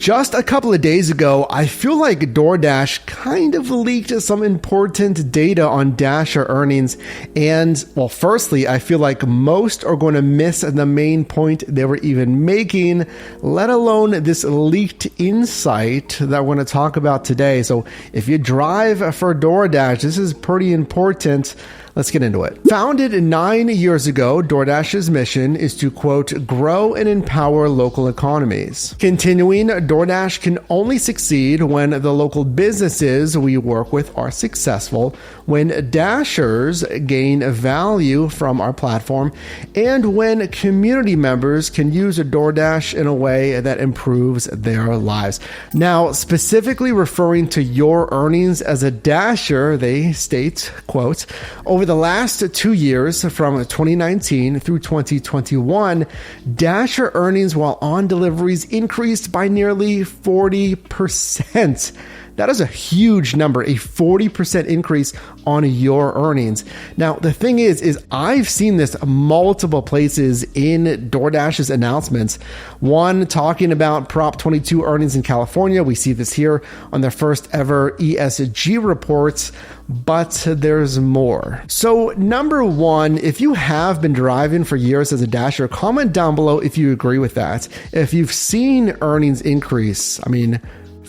Just a couple of days ago, I feel like DoorDash kind of leaked some important data on Dasher earnings. And, well, firstly, I feel like most are going to miss the main point they were even making, let alone this leaked insight that we're going to talk about today. So if you drive for DoorDash, this is pretty important. Let's get into it. Founded 9 years ago, DoorDash's mission is to, quote, grow and empower local economies. Continuing, DoorDash can only succeed when the local businesses we work with are successful, when Dashers gain value from our platform, and when community members can use DoorDash in a way that improves their lives. Now, specifically referring to your earnings as a Dasher, they state, quote, over the last 2 years, from 2019 through 2021, Dasher earnings while on deliveries increased by nearly 40%. That is a huge number, a 40% increase on your earnings. Now, the thing is I've seen this multiple places in DoorDash's announcements. One talking about Prop 22 earnings in California. We see this here on their first ever ESG reports, but there's more. So number one, if you have been driving for years as a Dasher, comment down below if you agree with that. If you've seen earnings increase,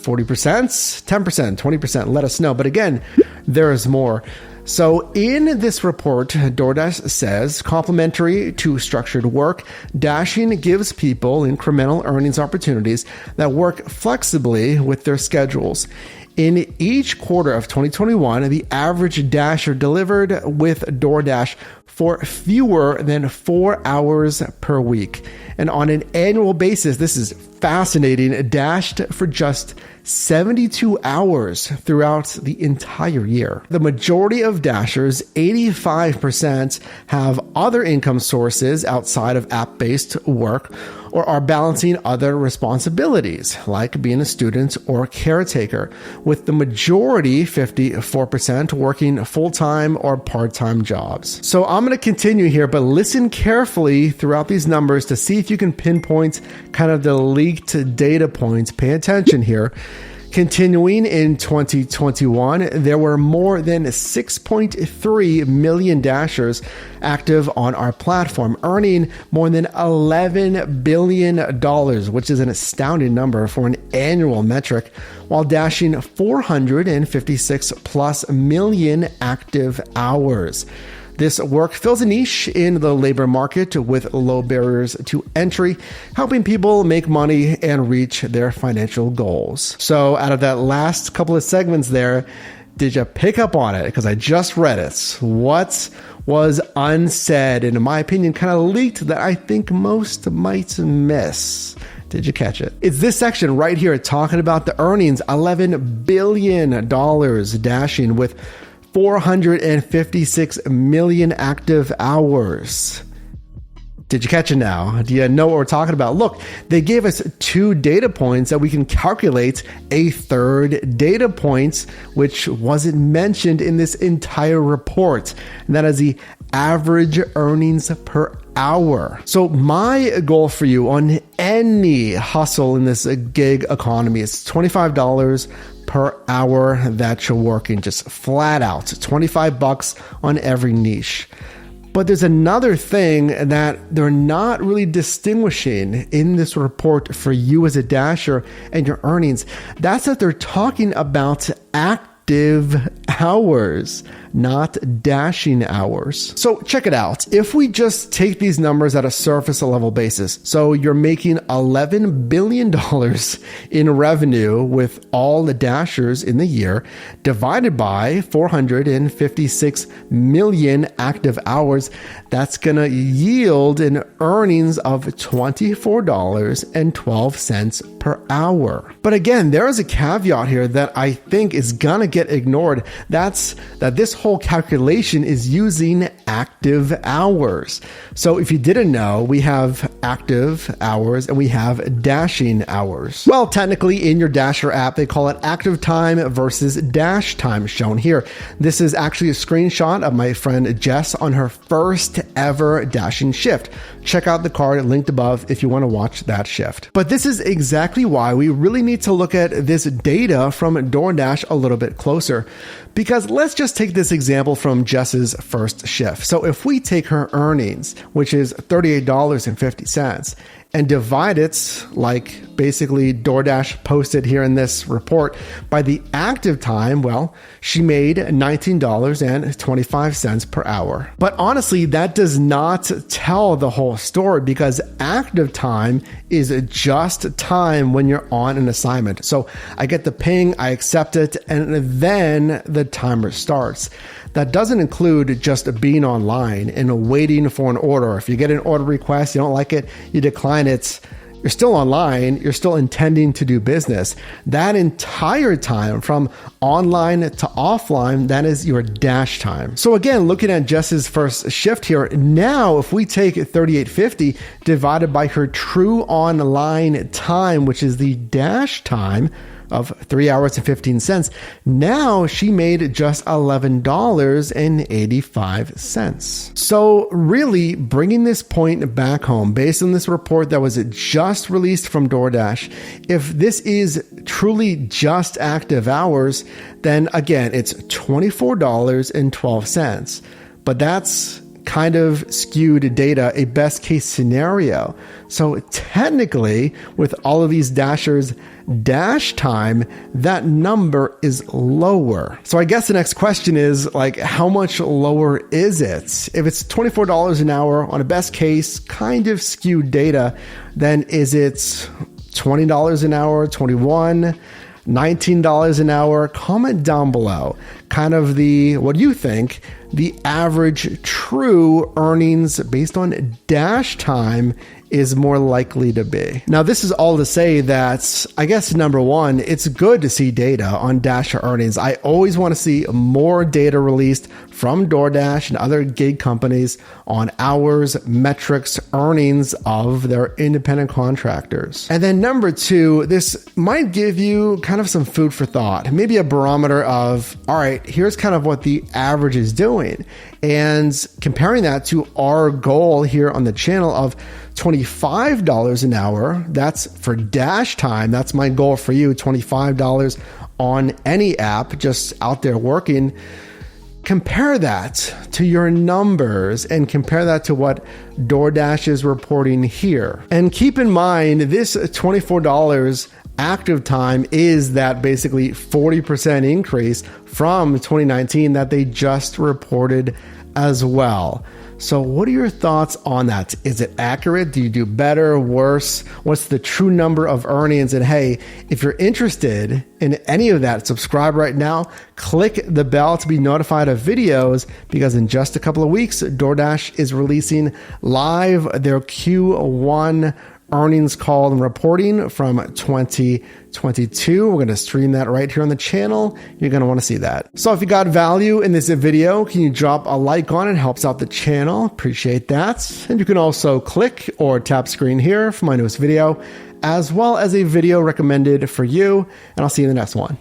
40%, 10%, 20%, let us know. But again, there is more. So in this report, DoorDash says, complementary to structured work, Dashing gives people incremental earnings opportunities that work flexibly with their schedules. In each quarter of 2021, the average Dasher delivered with DoorDash for fewer than 4 hours per week. And on an annual basis, this is fascinating, dashed for just 72 hours throughout the entire year. The majority of Dashers, 85%, have other income sources outside of app-based work or are balancing other responsibilities, like being a student or caretaker, with the majority, 54%, working full-time or part-time jobs. So I'm going to continue here, but listen carefully throughout these numbers to see if you can pinpoint kind of the leaked data points. Pay attention here. Continuing in 2021, there were more than 6.3 million Dashers active on our platform, earning more than $11 billion, which is an astounding number for an annual metric, while dashing 456 plus million active hours. This work fills a niche in the labor market with low barriers to entry, helping people make money and reach their financial goals. So out of that last couple of segments there, did you pick up on it? Because I just read it. What was unsaid, and in my opinion, kind of leaked that I think most might miss? Did you catch it? It's this section right here talking about the earnings, $11 billion dashing with 456 million active hours. Did you catch it now? Do you know what we're talking about? Look, they gave us 2 data points that we can calculate a third data point, which wasn't mentioned in this entire report. And that is the average earnings per hour. So my goal for you on any hustle in this gig economy is $25 per hour that you're working, just flat out, $25 on every niche. But there's another thing that they're not really distinguishing in this report for you as a Dasher and your earnings. That's that they're talking about active hours, not dashing hours. So check it out. If we just take these numbers at a surface level basis, so you're making $11 billion in revenue with all the Dashers in the year, divided by 456 million active hours, that's going to yield an earnings of $24.12 per hour. But again, there is a caveat here that I think is going to get ignored. That's that this whole calculation is using active hours. So if you didn't know, we have active hours and we have dashing hours. Well, technically in your Dasher app, they call it active time versus dash time shown here. This is actually a screenshot of my friend Jess on her first ever dashing shift. Check out the card linked above if you want to watch that shift. But this is exactly why we really need to look at this data from DoorDash a little bit closer. Because let's just take this example from Jess's first shift. So if we take her earnings, which is $38.50, and divide it, like basically DoorDash posted here in this report, by the active time, well, she made $19.25 per hour. But honestly, that does not tell the whole story, because active time is just time when you're on an assignment. So I get the ping, I accept it, and then the timer starts. That doesn't include just being online and waiting for an order. If you get an order request, you don't like it, you decline it, you're still online, you're still intending to do business. That entire time from online to offline, that is your dash time. So again, looking at Jess's first shift here, now if we take $38.50 divided by her true online time, which is the dash time, of 3 hours and 15 cents. Now she made just $11.85. So really bringing this point back home based on this report that was just released from DoorDash, if this is truly just active hours, then again, it's $24.12. But that's kind of skewed data, a best case scenario. So technically, with all of these dashers dash time, that number is lower. So I guess the next question is, like, how much lower is it? If it's $24 an hour on a best case, kind of skewed data, then is it $20 an hour, $21, $19 an hour? Comment down below kind of what do you think the average true earnings based on dash time is more likely to be. Now, this is all to say that, I guess, number one, it's good to see data on Dasher earnings. I always want to see more data released from DoorDash and other gig companies on hours, metrics, earnings of their independent contractors. And then number two, this might give you kind of some food for thought, maybe a barometer of, all right, here's kind of what the average is doing. And comparing that to our goal here on the channel of $25 an hour, that's for dash time. That's my goal for you, $25 on any app just out there working. Compare that to your numbers and compare that to what DoorDash is reporting here. And keep in mind, this $24 active time is that basically 40% increase from 2019 that they just reported as well. So what are your thoughts on that? Is it accurate? Do you do better, worse? What's the true number of earnings? And hey, if you're interested in any of that, subscribe right now. Click the bell to be notified of videos, because in just a couple of weeks, DoorDash is releasing live their Q1 earnings call and reporting from 2022. We're going to stream that right here on the channel. You're going to want to see that. So if you got value in this video, can you drop a like on it? It helps out the channel. Appreciate that. And you can also click or tap screen here for my newest video, as well as a video recommended for you. And I'll see you in the next one.